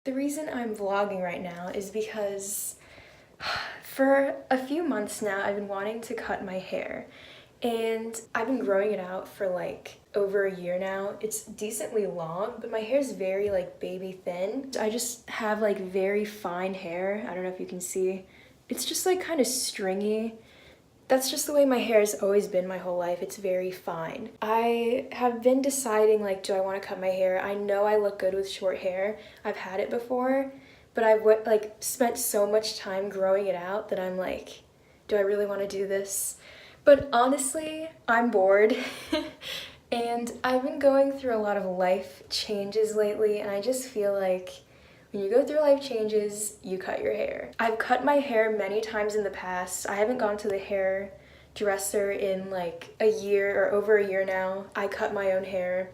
The reason I'm vlogging right now is because for a few months now I've been wanting to cut my hair, and I've been growing it out for like over a year now. It's decently long, but my hair is very like baby thin. I just have like very fine hair. I don't know if you can see. It's just like kind of stringy. That's just the way my hair has always been my whole life. It's very fine. I have been deciding, like, do I want to cut my hair? I know I look good with short hair. I've had it before, but I've like spent so much time growing it out that I'm like, do I really want to do this? But honestly, I'm bored. And I've been going through a lot of life changes lately, and I just feel like when you go through life changes, you cut your hair. I've cut my hair many times in the past. I haven't gone to the hairdresser in like a year or over a year now. I cut my own hair.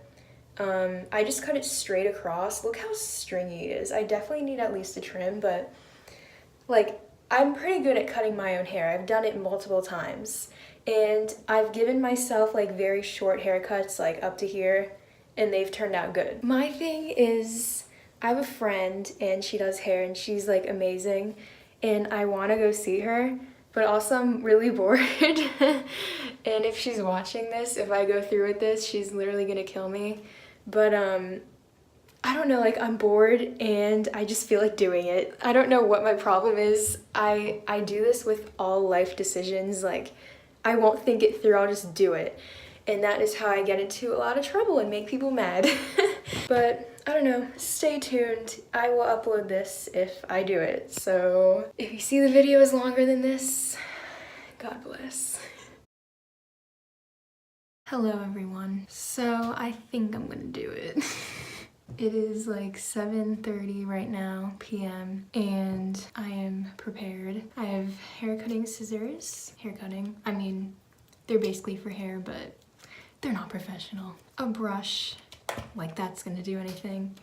I just cut it straight across. Look how stringy it is. I definitely need at least a trim, but like I'm pretty good at cutting my own hair. I've done it multiple times. And I've given myself like very short haircuts, like up to here, and they've turned out good. My thing is, I have a friend and she does hair and she's like amazing, and I want to go see her, but also I'm really bored. And if she's watching this, if I go through with this, she's literally gonna kill me. But I don't know, like I'm bored and I just feel like doing it. I don't know what my problem is. I do this with all life decisions. Like I won't think it through, I'll just do it. And that is how I get into a lot of trouble and make people mad. But I don't know, stay tuned. I will upload this if I do it. So if you see the video is longer than this, God bless. Hello everyone. So I think I'm gonna do it. It is like 7:30 right now p.m. and I am prepared. I have hair cutting scissors. I mean, they're basically for hair, but they're not professional. A brush, like that's gonna do anything.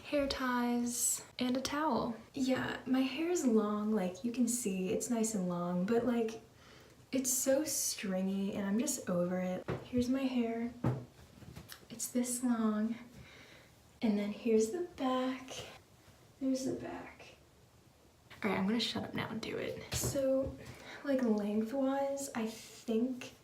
Hair ties, and a towel. Yeah, my hair is long, like you can see, it's nice and long, but like it's so stringy and I'm just over it. Here's my hair. It's this long. And then here's the back. There's the back. All right, I'm gonna shut up now and do it. So, like lengthwise, I think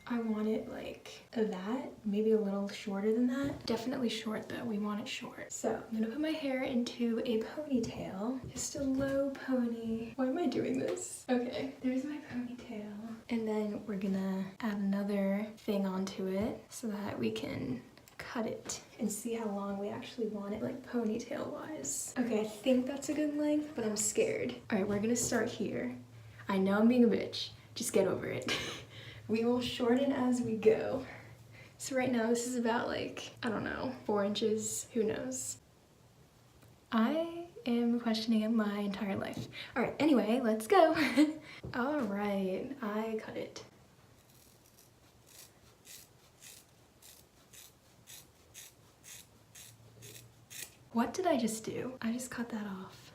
I want it like that, maybe a little shorter than that. Definitely short though, we want it short. So I'm gonna put my hair into a ponytail. Just a low pony. Why am I doing this? Okay, there's my ponytail. And then we're gonna add another thing onto it so that we can cut it and see how long we actually want it, like ponytail wise. Okay, I think that's a good length, but I'm scared. All right, we're gonna start here. I know I'm being a bitch, just get over it. We will shorten as we go. So right now this is about like, I don't know, 4 inches, who knows? I am questioning it my entire life. All right, anyway, let's go. All right, I cut it. What did I just do? I just cut that off.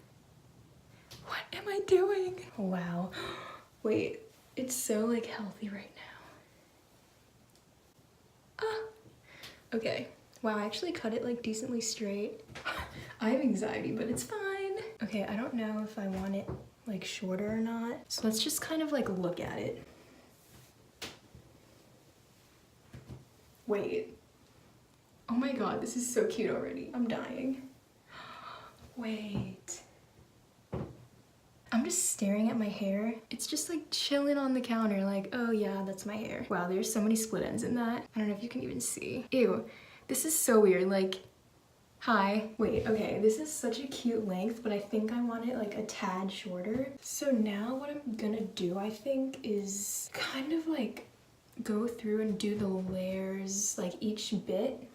What am I doing? Wow. Wait, it's so like healthy right now. Ah. Okay. Wow, I actually cut it like decently straight. I have anxiety, but it's fine. Okay, I don't know if I want it like shorter or not. So let's just kind of like look at it. Wait. Oh my god, this is so cute already. I'm dying. Wait. I'm just staring at my hair. It's just like chilling on the counter like, oh yeah, that's my hair. Wow, there's so many split ends in that. I don't know if you can even see. Ew, this is so weird. Like, hi. Wait, okay, this is such a cute length, but I think I want it like a tad shorter. So now what I'm gonna do, I think, is kind of like go through and do the layers, like each bit,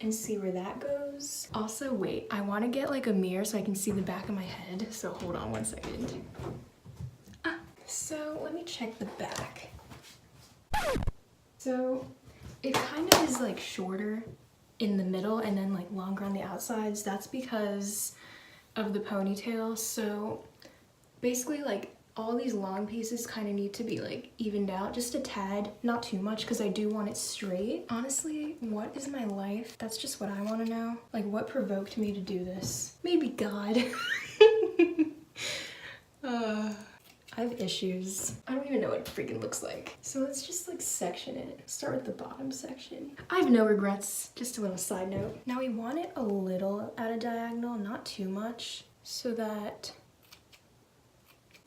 and see where that goes. Also, wait, I want to get like a mirror so I can see the back of my head. So hold on 1 second. So let me check the back. So it kind of is like shorter in the middle and then like longer on the outsides. That's because of the ponytail. So basically like all these long pieces kind of need to be like evened out just a tad, not too much because I do want it straight. Honestly, what is my life? That's just what I want to know. Like, what provoked me to do this? Maybe God. I have issues. I don't even know what it freaking looks like. So let's just like section it. Start with the bottom section. I have no regrets. Just a little side note. Now we want it a little at a diagonal, not too much, so that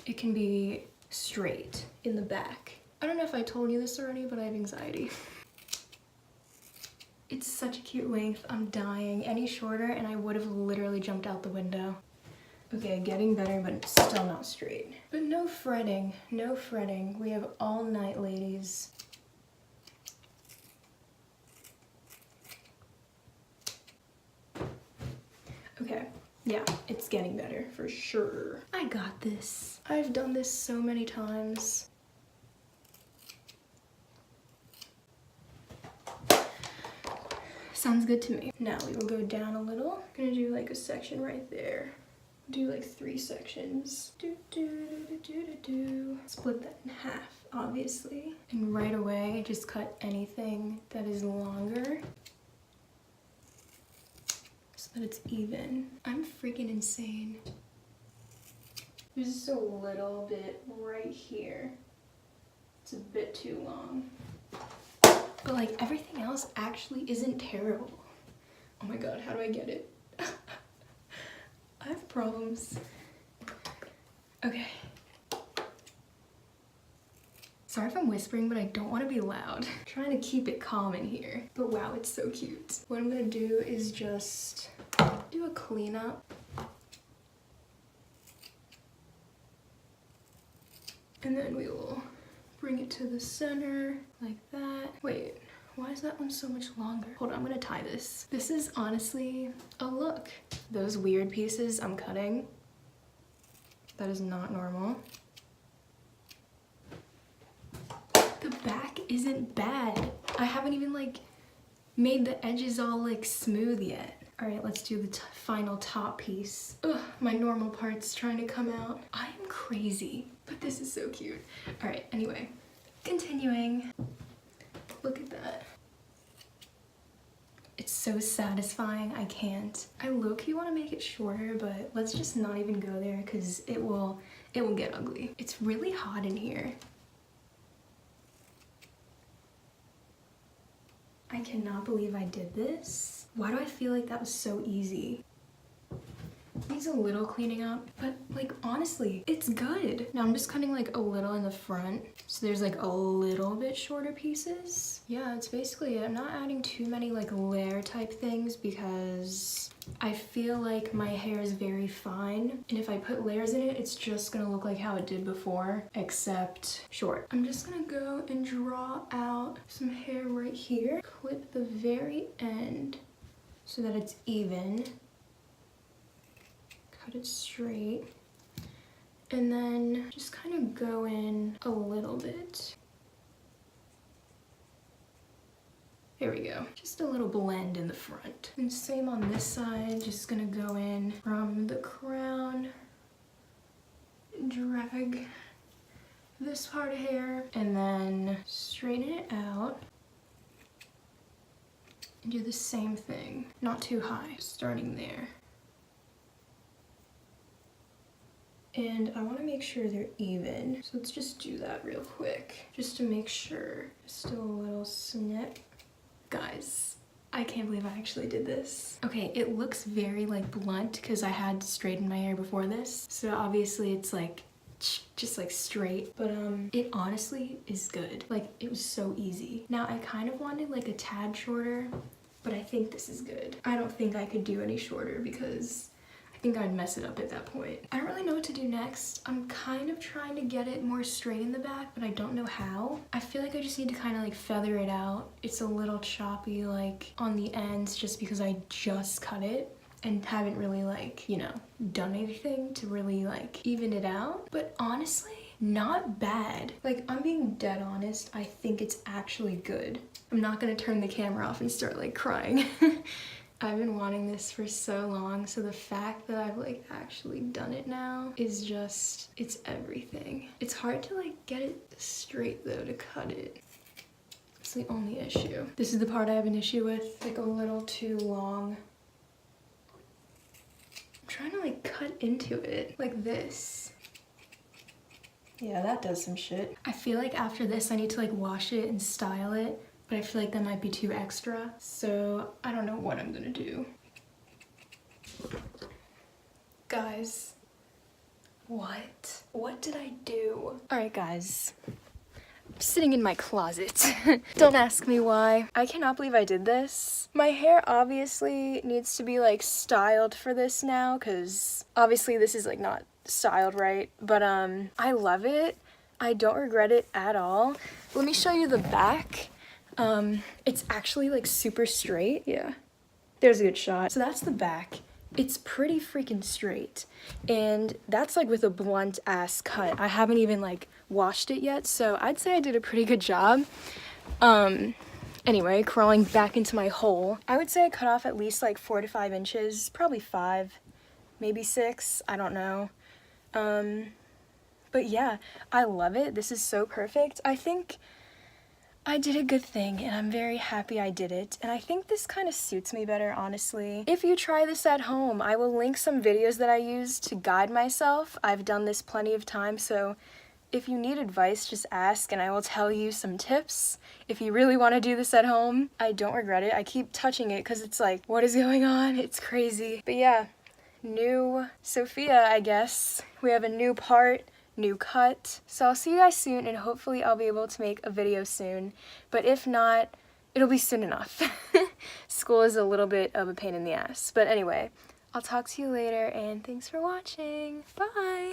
it can be straight in the back. I don't know if I told you this already, but I have anxiety. It's such a cute length. I'm dying. Any shorter and I would have literally jumped out the window. Okay, getting better, but still not straight. But no fretting, no fretting. We have all night, ladies. Okay, yeah, it's getting better for sure. I got this. I've done this so many times. Sounds good to me. Now we will go down a little. I'm gonna do like a section right there. Do like 3 sections. Split that in half, obviously. And right away, just cut anything that is longer so that it's even. I'm freaking insane. There's just a little bit right here. It's a bit too long. But like everything else actually isn't terrible. Oh my God, how do I get it? I have problems. Okay. Sorry if I'm whispering, but I don't want to be loud. I'm trying to keep it calm in here. But wow, it's so cute. What I'm gonna do is just do a cleanup. And then we will bring it to the center like that. Wait. Why is that one so much longer? Hold on, I'm gonna tie this. This is honestly a look. Those weird pieces I'm cutting, that is not normal. The back isn't bad. I haven't even like made the edges all like smooth yet. All right, let's do the final top piece. Ugh, my normal part's trying to come out. I am crazy, but this is so cute. All right, anyway, continuing. Look at that. It's so satisfying, I can't. I low-key want to make it shorter, but let's just not even go there because it will get ugly. It's really hot in here. I cannot believe I did this. Why do I feel like that was so easy? Needs a little cleaning up, but like honestly, it's good. Now I'm just cutting like a little in the front, so there's like a little bit shorter pieces. Yeah, it's basically it. I'm not adding too many like layer type things because I feel like my hair is very fine, and if I put layers in it, it's just gonna look like how it did before, except short. I'm just gonna go and draw out some hair right here, clip the very end so that it's even. Cut it straight, and then just kind of go in a little bit. There we go. Just a little blend in the front. And same on this side, just gonna go in from the crown, drag this part of hair, and then straighten it out. And do the same thing, not too high, starting there. And I want to make sure they're even. So let's just do that real quick, just to make sure. Just do a little snip. Guys, I can't believe I actually did this. Okay, it looks very like blunt because I had straightened my hair before this. So obviously it's like, just like straight, but it honestly is good. Like it was so easy. Now I kind of wanted like a tad shorter, but I think this is good. I don't think I could do any shorter because I think I'd mess it up at that point. I don't really know what to do next. I'm kind of trying to get it more straight in the back, but I don't know how. I feel like I just need to kind of like feather it out. It's a little choppy like on the ends just because I just cut it and haven't really like, you know, done anything to really like even it out. But honestly, not bad. Like I'm being dead honest, I think it's actually good. I'm not gonna turn the camera off and start like crying. I've been wanting this for so long, so the fact that I've like actually done it now is just, it's everything. It's hard to like get it straight though, to cut it. It's the only issue. This is the part I have an issue with, like a little too long. I'm trying to like cut into it like this. Yeah, that does some shit. I feel like after this I need to like wash it and style it, but I feel like that might be too extra, so I don't know what I'm gonna do. Guys, what did I do? All right, guys. I'm sitting in my closet. Don't ask me why. I cannot believe I did this. My hair obviously needs to be like styled for this now, because obviously this is like not styled right, but I love it. I don't regret it at all. Let me show you the back. It's actually like super straight. Yeah, there's a good shot. So that's the back. It's pretty freaking straight, and that's like with a blunt ass cut. I haven't even like washed it yet, so I'd say I did a pretty good job. Anyway, crawling back into my hole, I would say I cut off at least like 4 to 5 inches, probably 5, maybe 6, I don't know. But yeah, I love it. This is so perfect. I think I did a good thing, and I'm very happy I did it, and I think this kind of suits me better, honestly. If you try this at home, I will link some videos that I use to guide myself. I've done this plenty of times, so if you need advice, just ask, and I will tell you some tips. If you really want to do this at home, I don't regret it. I keep touching it because it's like, what is going on? It's crazy. But yeah, new Sophia, I guess. We have a new part. New cut. So I'll see you guys soon, and hopefully I'll be able to make a video soon, but if not, it'll be soon enough. School is a little bit of a pain in the ass, but anyway, I'll talk to you later, and thanks for watching. Bye!